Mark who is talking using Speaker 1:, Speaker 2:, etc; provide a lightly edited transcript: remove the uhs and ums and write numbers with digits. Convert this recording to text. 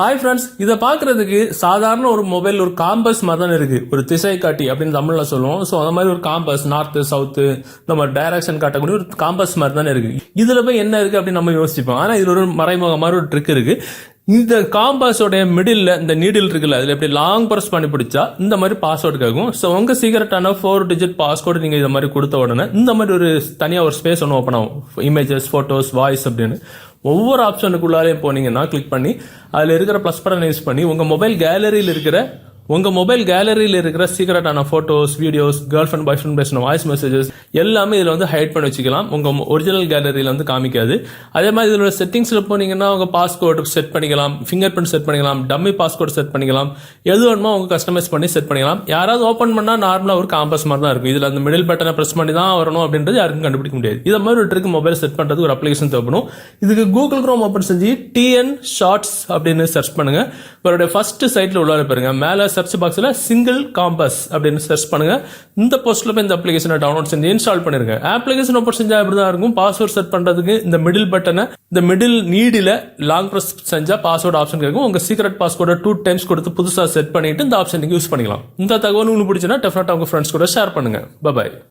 Speaker 1: Hi friends, இதை பார்க்கறதுக்கு சாதாரண ஒரு மொபைல், ஒரு காம்பஸ் மாதிரி தான் இருக்கு. ஒரு திசை காட்டி அப்படின்னு தமிழ்ல சொல்லுவோம். ஸோ அந்த மாதிரி ஒரு காம்பஸ், நார்த்து சவுத்து இந்த மாதிரி டைரக்ஷன் காட்டக்கூடிய ஒரு காம்பஸ் மாதிரி தானே இருக்கு. இதுல போய் என்ன இருக்கு அப்படின்னு நம்ம யோசிப்போம். ஆனா இதுல ஒரு மறைமுக மாதிரி ஒரு ட்ரிக் இருக்கு. இந்த காம்பஸோடைய மிடில் இந்த நீடில் இருக்குல்ல, அதில் எப்படி லாங் ப்ரெஸ் பண்ணி பிடிச்சா இந்த மாதிரி பாஸ்வேர்டு கேட்கும். ஸோ உங்க சீக்கிரட்டான 4 டிஜிட் பாஸ்வேர்டு நீங்க இந்த மாதிரி கொடுத்த உடனே இந்த மாதிரி ஒரு தனியாக ஒரு ஸ்பேஸ் ஒன்று ஓப்பன் ஆகும். இமேஜஸ், போட்டோஸ், வாய்ஸ் அப்படின்னு ஒவ்வொரு ஆப்ஷனுக்குள்ளாரையும் போனீங்கன்னா கிளிக் பண்ணி அதில் இருக்கிற ப்ளஸ் பட்டன் யூஸ் பண்ணி உங்க மொபைல் கேலரியில் இருக்கிற சீக்கிரட்டான போட்டோஸ், வீடியோஸ், கேர்ள் ஃப்ரெண்ட், பாய் ஃப்ரெண்ட் பேசின வாய்ஸ் மெசேஜஸ் எல்லாமே இதில் வந்து ஹைட் பண்ணி வச்சுக்கலாம். உங்க ஒரிஜினல் கேலரியில் வந்து காமிக்காது. அதே மாதிரி இதோட செட்டிங்ஸ்ல போனீங்கன்னா உங்க பாஸ்வேர்டு செட் பண்ணிக்கலாம், ஃபிங்கர் பிரிண்ட் செட் பண்ணிக்கலாம், டம்மி பாஸ்வேர்டு செட் பண்ணிக்கலாம், எது வேணுமோ உங்க கஸ்டமைஸ் பண்ணி செட் பண்ணிக்கலாம். யாராவது ஓப்பன் பண்ணா நார்மலா ஒரு காம்பஸ் மாதிரி தான் இருக்கும். இதுல அந்த மிடில் பட்டனை பிரஸ் பண்ணி தான் வரணும் அப்படின்றது யாருக்கும் கண்டுபிடிக்க முடியாது. இதை மாதிரி ஒரு ட்ரிக் மொபைல் செட் பண்றது ஒரு அப்ளிகேஷன் தேவைப்படும். இதுக்கு கூகுள் குரோம் ஓப்பன் செஞ்சு TN ஷார்ட்ஸ் அப்படின்னு சர்ச் பண்ணுங்க. இவருடைய ஃபர்ஸ்ட் சைட்ல உள்ள பாருங்க, மேல சர்ச் பாக்ஸ்ல சிங்கிள் காம்பஸ் அப்படின்னு சர்ச் பண்ணுங்க. இந்த போஸ்ட்ல போய் இந்த அப்ளிகேஷனை டவுன்லோட் செஞ்சு இன்ஸ்டால் பண்ணிருங்க. அப்ளிகேஷன் ஓபன் செஞ்சா இப்படிதான் இருக்கும். பாஸ்வேர்ட் செட் பண்றதுக்கு இந்த மிடில் பட்டனை, இந்த மிடில் நீடில லாங் பிரஸ் செஞ்சா பாஸ்வேர்ட் ஆப்ஷன் இருக்கும். உங்க சீக்ரெட் பாஸ்வேர்டை 2 டைம்ஸ் கொடுத்து புதுசா செட் பண்ணிட்டு இந்த ஆப்ஷன் யூஸ் பண்ணிக்கலாம். இந்த தகவல் உங்களுக்கு பிடிச்சுன்னா டெஃபினட்டா உங்க ஃப்ரெண்ட்ஸ் கூட ஷேர் பண்ணுங்க. பை.